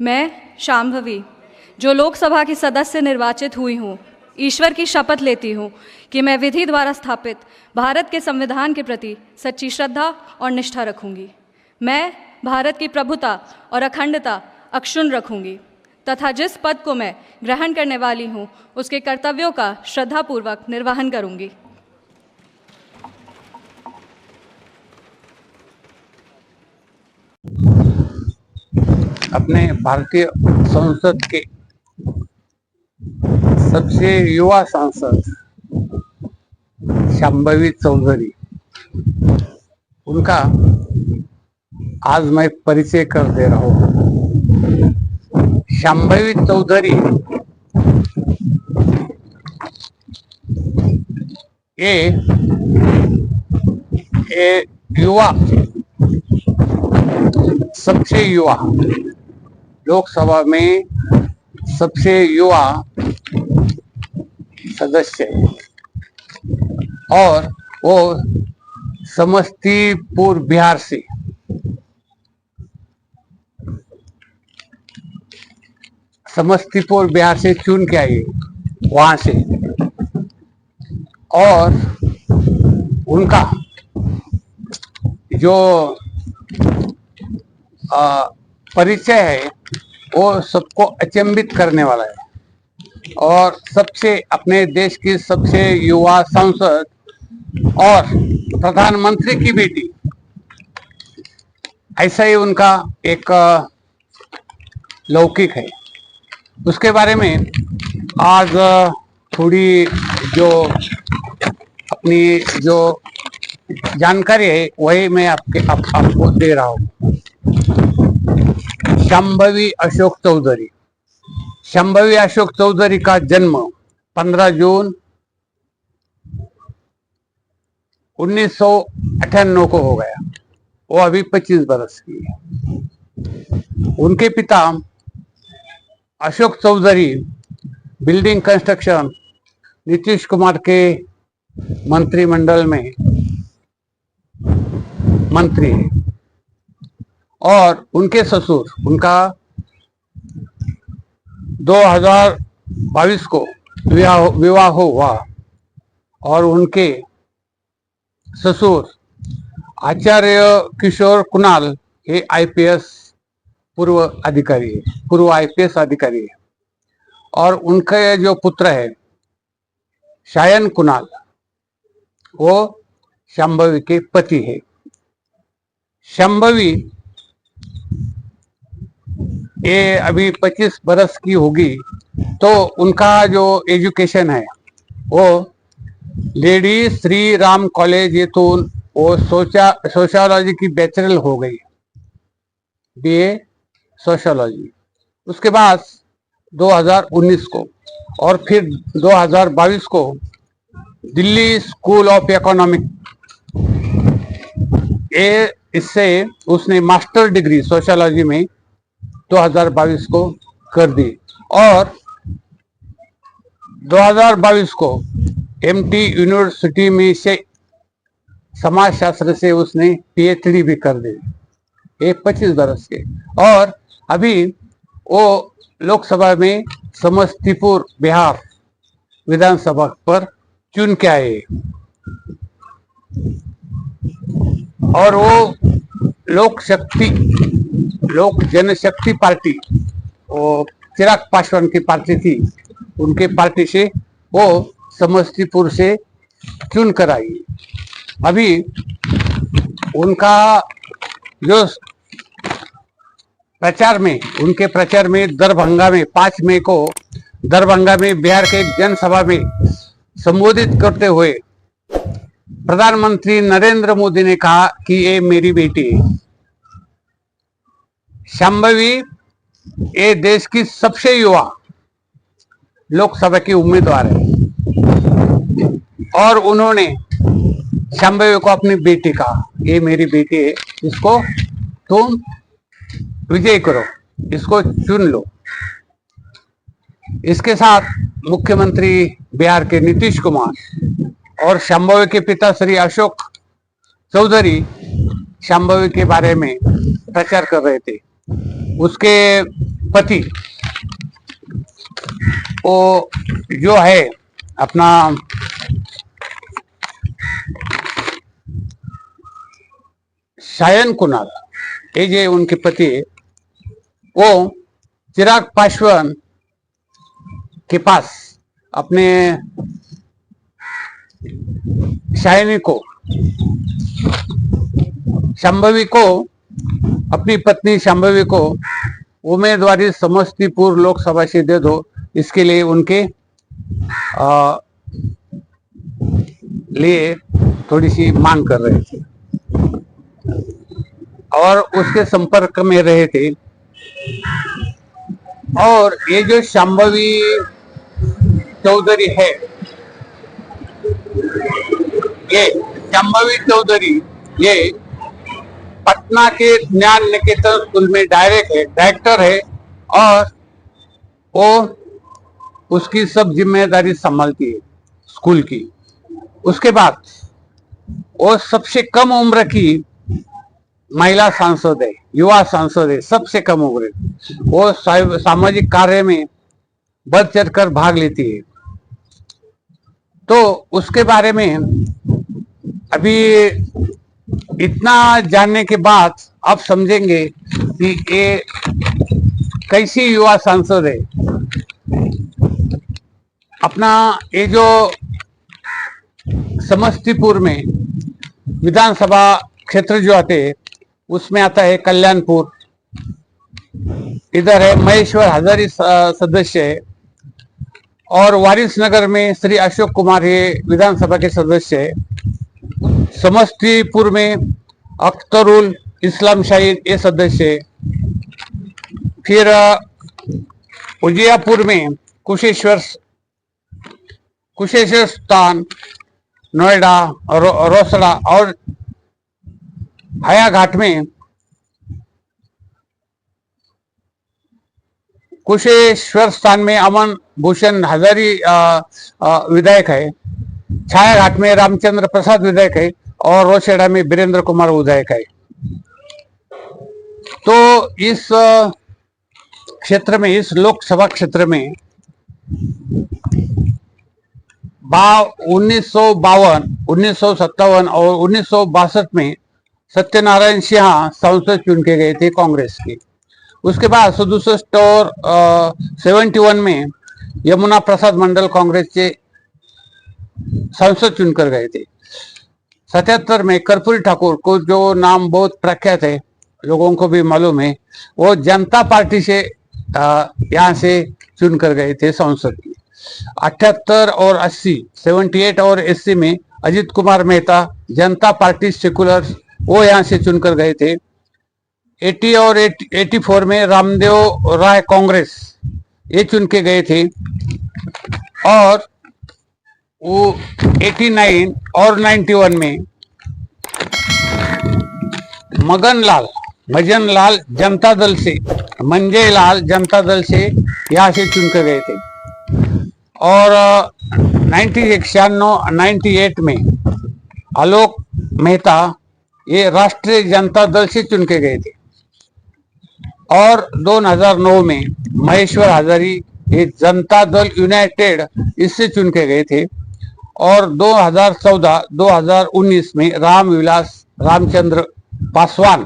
मैं शांभवी, जो लोकसभा की सदस्य निर्वाचित हुई हूँ, ईश्वर की शपथ लेती हूँ कि मैं विधि द्वारा स्थापित भारत के संविधान के प्रति सच्ची श्रद्धा और निष्ठा रखूँगी। मैं भारत की प्रभुता और अखंडता अक्षुण्ण रखूँगी तथा जिस पद को मैं ग्रहण करने वाली हूँ उसके कर्तव्यों का श्रद्धापूर्वक निर्वहन करूँगी। अपने भारतीय संसद के सबसे युवा सांसद शांभवी चौधरी, उनका आज मैं परिचय कर दे रहा हूँ। शांभवी चौधरी ये युवा, सबसे युवा, लोकसभा में सबसे युवा सदस्य है और वो समस्तीपुर बिहार से चुन के आई वहां से। और उनका जो परिचय है वो सबको अचंभित करने वाला है और सबसे अपने देश की सबसे युवा सांसद और प्रधानमंत्री की बेटी, ऐसा ही उनका एक लौकिक है। उसके बारे में आज थोड़ी जो अपनी जो जानकारी है वही मैं आपको दे रहा हूँ। शांभवी अशोक चौधरी। शांभवी अशोक चौधरी का जन्म 15 जून 1998 को हो गया। वो अभी 25 बरस की है। उनके पिता अशोक चौधरी बिल्डिंग कंस्ट्रक्शन नीतीश कुमार के मंत्रिमंडल में मंत्री है और उनके ससुर, उनका 2022 को विवाह हुआ और उनके ससुर आचार्य किशोर कुणाल ये आईपीएस पूर्व आईपीएस अधिकारी है और उनके जो पुत्र है शायन कुणाल, वो शांभवी के पति है। शांभवी ये अभी 25 बरस की होगी तो उनका जो एजुकेशन है वो लेडी श्री राम कॉलेज येथून वो सोशियोलॉजी की बैचलर हो गई, बीए सोशियोलॉजी। उसके बाद 2019 को और फिर 2022 को दिल्ली स्कूल ऑफ इकोनॉमिक इससे उसने मास्टर डिग्री सोशियोलॉजी में 2022 को कर दी और 2022 को एमटी यूनिवर्सिटी में से समाजशास्त्र से उसने पीएचडी भी कर दी। ये 25 बरस के और अभी वो लोकसभा में समस्तीपुर बिहार विधानसभा पर चुन के आए और वो लोक जनशक्ति पार्टी, वो चिराग पासवान की पार्टी थी, उनके पार्टी से वो समस्तीपुर से चुन कर आई। अभी उनका जो उनके प्रचार में दरभंगा में 5 मई को दरभंगा में बिहार के एक जनसभा में संबोधित करते हुए प्रधानमंत्री नरेंद्र मोदी ने कहा कि ये मेरी बेटी है। शांभवी ये देश की सबसे युवा लोकसभा की उम्मीदवार है और उन्होंने शांभवी को अपनी बेटी कहा, ये मेरी बेटी है, इसको तुम विजय करो, इसको चुन लो। इसके साथ मुख्यमंत्री बिहार के नीतीश कुमार और शांभवी के पिता श्री अशोक चौधरी शांभवी के बारे में प्रचार कर रहे थे। उसके पति वो जो है अपना सायन कुणाल, ये जो उनके पति वो चिराग पासवान के पास अपने शायनी को शांभवी को अपनी पत्नी शांभवी को उम्मीदवारी समस्तीपुर लोकसभा से दे दो, इसके लिए उनके लिए थोड़ी सी मांग कर रहे थे और उसके संपर्क में रहे थे। और ये जो शांभवी चौधरी है, ये शांभवी चौधरी ये पटना के ज्ञान निकेतन स्कूल में डायरेक्टर है और वो उसकी सब जिम्मेदारी संभालती है स्कूल की। उसके बाद वो सबसे कम उम्र की महिला सांसद है, युवा सांसद है, सबसे कम उम्र। वो सामाजिक कार्य में बढ़ चढ़कर भाग लेती है। तो उसके बारे में अभी इतना जानने के बाद आप समझेंगे कि ये कैसी युवा सांसद है। अपना ये जो समस्तीपुर में विधानसभा क्षेत्र जो आते हैं उसमें आता है कल्याणपुर, इधर है महेश्वर हजारी सदस्य है, और वारिसनगर में श्री अशोक कुमार ये विधानसभा के सदस्य है। समस्तीपुर में अख्तरुल इस्लाम शाहिद ये सदस्य है। फिर उजियापुर में कुशेश्वर स्थान, नोएडा, रोसड़ा और हायाघाट में कुशेश्वर स्थान में अमन भूषण हजारी विधायक है। छायाघाट में रामचंद्र प्रसाद विधायक है और रोसड़ा में वीरेंद्र कुमार विधायक है। तो इस क्षेत्र में, इस लोकसभा क्षेत्र में 1952, 1957 और 1962 में सत्यनारायण सिन्हा सांसद चुन के गए थे कांग्रेस के। उसके बाद 67 और 71 में यमुना प्रसाद मंडल कांग्रेस के सांसद चुनकर गए थे। 77 में कर्पूरी ठाकुर को, जो नाम बहुत प्रख्यात है, लोगों को भी मालूम है, वो जनता पार्टी से यहाँ से चुनकर गए थे सांसद। 78 और 80, 78 और 80 में अजित कुमार मेहता जनता पार्टी सेकुलर, वो यहाँ से चुनकर गए थे। 80 और 84 में रामदेव राय कांग्रेस ये चुन के गए थे। और वो 89 और 91 में मजन लाल जनता दल से, मंजय लाल जनता दल से यहाँ से चुनकर गए थे। और 1991-98 में आलोक मेहता ये राष्ट्रीय जनता दल से चुन के गए थे। और 2009 में महेश्वर हजारी ये जनता दल यूनाइटेड इससे चुन के गए थे। और 2014-2019 में रामचंद्र पासवान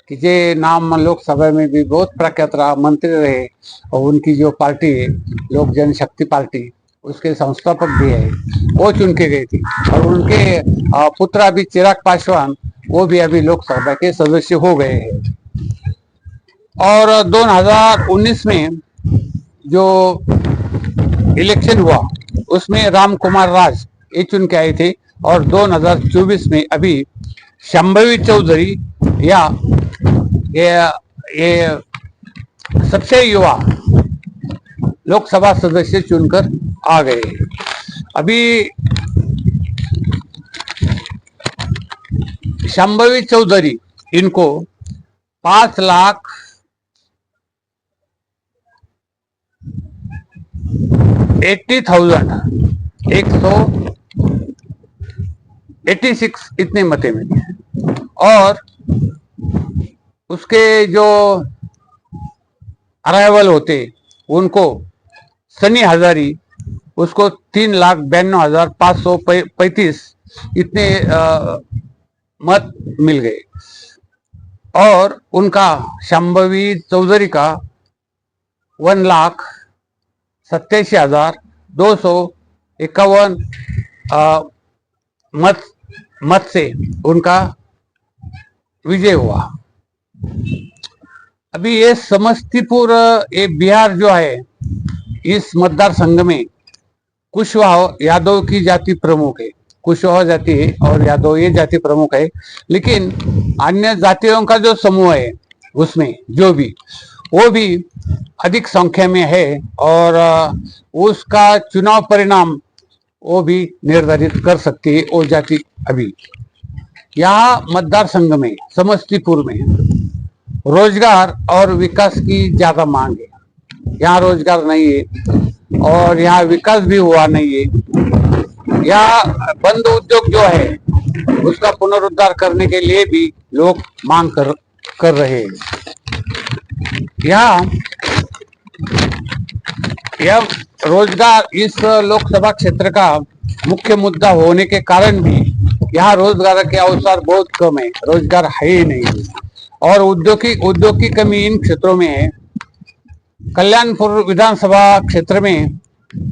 कि जे नाम लोकसभा में भी बहुत प्रख्यात रहा, मंत्री रहे, और उनकी जो पार्टी है लोक जनशक्ति पार्टी, उसके संस्थापक भी है, वो चुन के गए थे। और उनके पुत्र अभी चिराग पासवान, वो भी अभी लोकसभा के सदस्य हो गए हैं। और 2019 में जो इलेक्शन हुआ उसमें राम कुमार राज ये चुन के आए थे। और 2024 में अभी शांभवी चौधरी या ये सबसे युवा लोकसभा सदस्य चुनकर आ गए। अभी शांभवी चौधरी इनको 5,80,186 इतने मते मिले। और उसके जो अराइवल होते उनको सनी हजारी उसको 3,92,535 इतने मत मिल गए और उनका शांभवी चौधरी का 1,87,251 मत से उनका विजय हुआ। अभी ये समस्तीपुर ये बिहार जो है, इस मतदार संघ में कुशवाहा यादव की जाति प्रमुख है, कुशवाहा जाति है और यादव ये जाति प्रमुख है, लेकिन अन्य जातियों का जो समूह है उसमें जो भी वो भी अधिक संख्या में है और उसका चुनाव परिणाम वो भी निर्धारित कर सकती है वो जाति। अभी यहाँ मतदार संघ में समस्तीपुर में रोजगार और विकास की ज्यादा मांग है। यहाँ रोजगार नहीं है और यहाँ विकास भी हुआ नहीं है। यहाँ बंद उद्योग जो है उसका पुनरुद्धार करने के लिए भी लोग मांग कर रहे हैं। यहाँ यह रोजगार इस लोकसभा क्षेत्र का मुख्य मुद्दा होने के कारण भी यहाँ रोजगार के अवसर बहुत कम है, रोजगार है ही नहीं और उद्योग की कमी इन क्षेत्रों में है। कल्याणपुर विधानसभा क्षेत्र में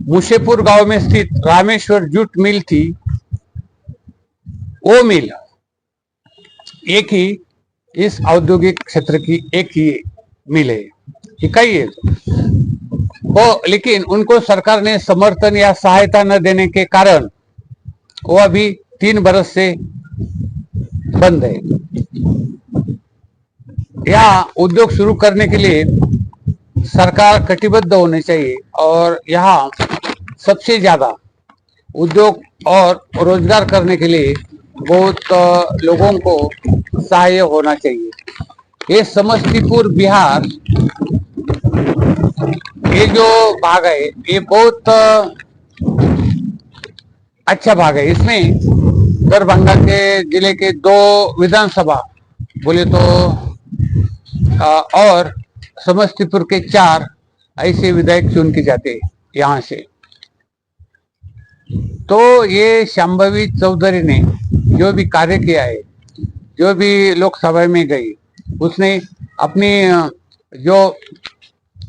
मुशेपुर गांव में स्थित रामेश्वर जूट मिल थी, वो मिल एक ही इस औद्योगिक क्षेत्र की एक ही मिल है, इकाई है वो, लेकिन उनको सरकार ने समर्थन या सहायता न देने के कारण वो अभी 3 बरस से बंद है। यहाँ उद्योग शुरू करने के लिए सरकार कटिबद्ध होनी चाहिए और यहाँ सबसे ज्यादा उद्योग और रोजगार करने के लिए बहुत लोगों को सहाय होना चाहिए। ये समस्तीपुर बिहार ये जो भाग है ये बहुत अच्छा भाग है। इसमें दरभंगा के जिले के 2 विधानसभा बोले तो और समस्तीपुर के 4 ऐसे विधायक चुन के जाते हैं यहाँ से। तो ये शांभवी चौधरी ने जो भी कार्य किया है, जो भी लोकसभा में गई, उसने अपनी जो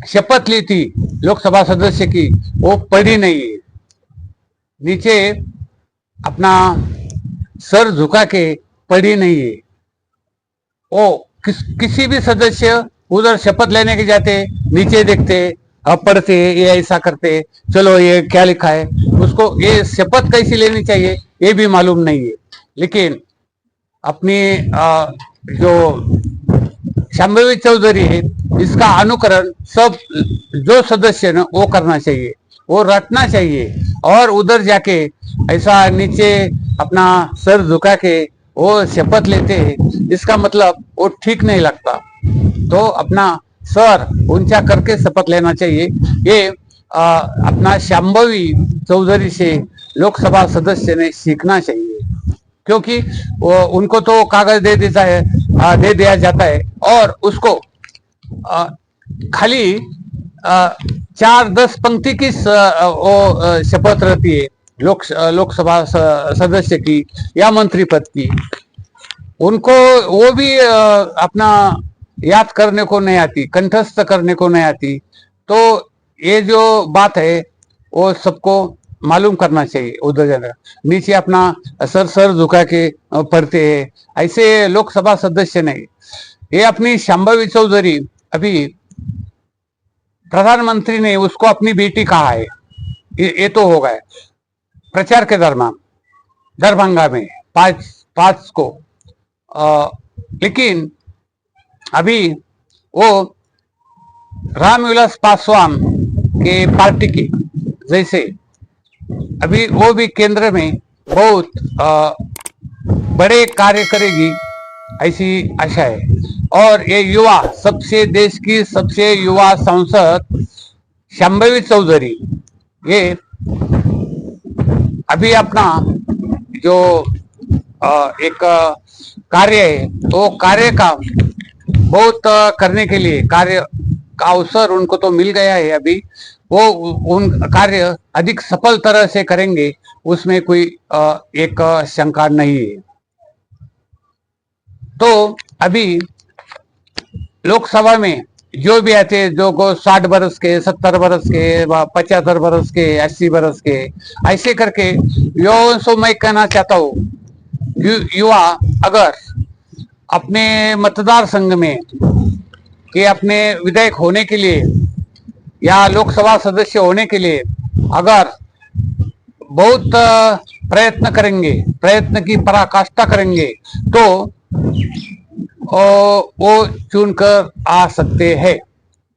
शपथ ली थी लोकसभा सदस्य की वो पढ़ी नहीं है, नीचे अपना सर झुका के पढ़ी नहीं है। वो किसी भी सदस्य उधर शपथ लेने के जाते नीचे देखते अब पढ़ते ये ऐसा करते, चलो ये क्या लिखा है, उसको ये शपथ कैसी लेनी चाहिए ये भी मालूम नहीं है। लेकिन अपनी जो शांभवी चौधरी है इसका अनुकरण सब जो सदस्य ना वो करना चाहिए, वो रटना चाहिए और उधर जाके ऐसा नीचे अपना सर झुका के वो शपथ लेते हैं, इसका मतलब वो ठीक नहीं लगता। तो अपना सर ऊंचा करके शपथ लेना चाहिए। ये अपना शांभवी चौधरी से लोकसभा सदस्य ने सीखना चाहिए, क्योंकि वो उनको तो कागज दे दिया जाता है और उसको खाली 4-10 पंक्ति की वो शपथ रहती है लोकसभा सदस्य की या मंत्री पद की। उनको वो भी अपना याद करने को नहीं आती, कंठस्थ करने को नहीं आती। तो ये जो बात है वो सबको मालूम करना चाहिए। उधर जाकर नीचे अपना सर झुका के पढ़ते हैं, ऐसे लोकसभा सदस्य नहीं। ये अपनी शांभवी चौधरी अभी प्रधानमंत्री ने उसको अपनी बेटी कहा है, ये तो हो गए प्रचार के दरमियान दरभंगा में 5 को, लेकिन अभी वो रामविलास पासवान के पार्टी की जैसे अभी वो भी केंद्र में बहुत बड़े कार्य करेगी ऐसी आशा है। और ये युवा देश की सबसे युवा सांसद शांभवी चौधरी ये अभी अपना जो एक कार्य है वो कार्य का बहुत करने के लिए कार्य का अवसर उनको तो मिल गया है अभी, वो उन कार्य अधिक सफल तरह से करेंगे, उसमें कोई एक शंका नहीं है। तो अभी लोकसभा में जो भी आते हैं, जो को 60 बरस के, 70 बरस के, 75 बरस के, 80 बरस के, ऐसे करके युवाओं से मैं कहना चाहता हूँ, युवा अगर अपने मतदार संघ में कि अपने विधायक होने के लिए या लोकसभा सदस्य होने के लिए अगर बहुत प्रयत्न करेंगे, प्रयत्न की पराकाष्ठा करेंगे, तो वो चुनकर आ सकते हैं।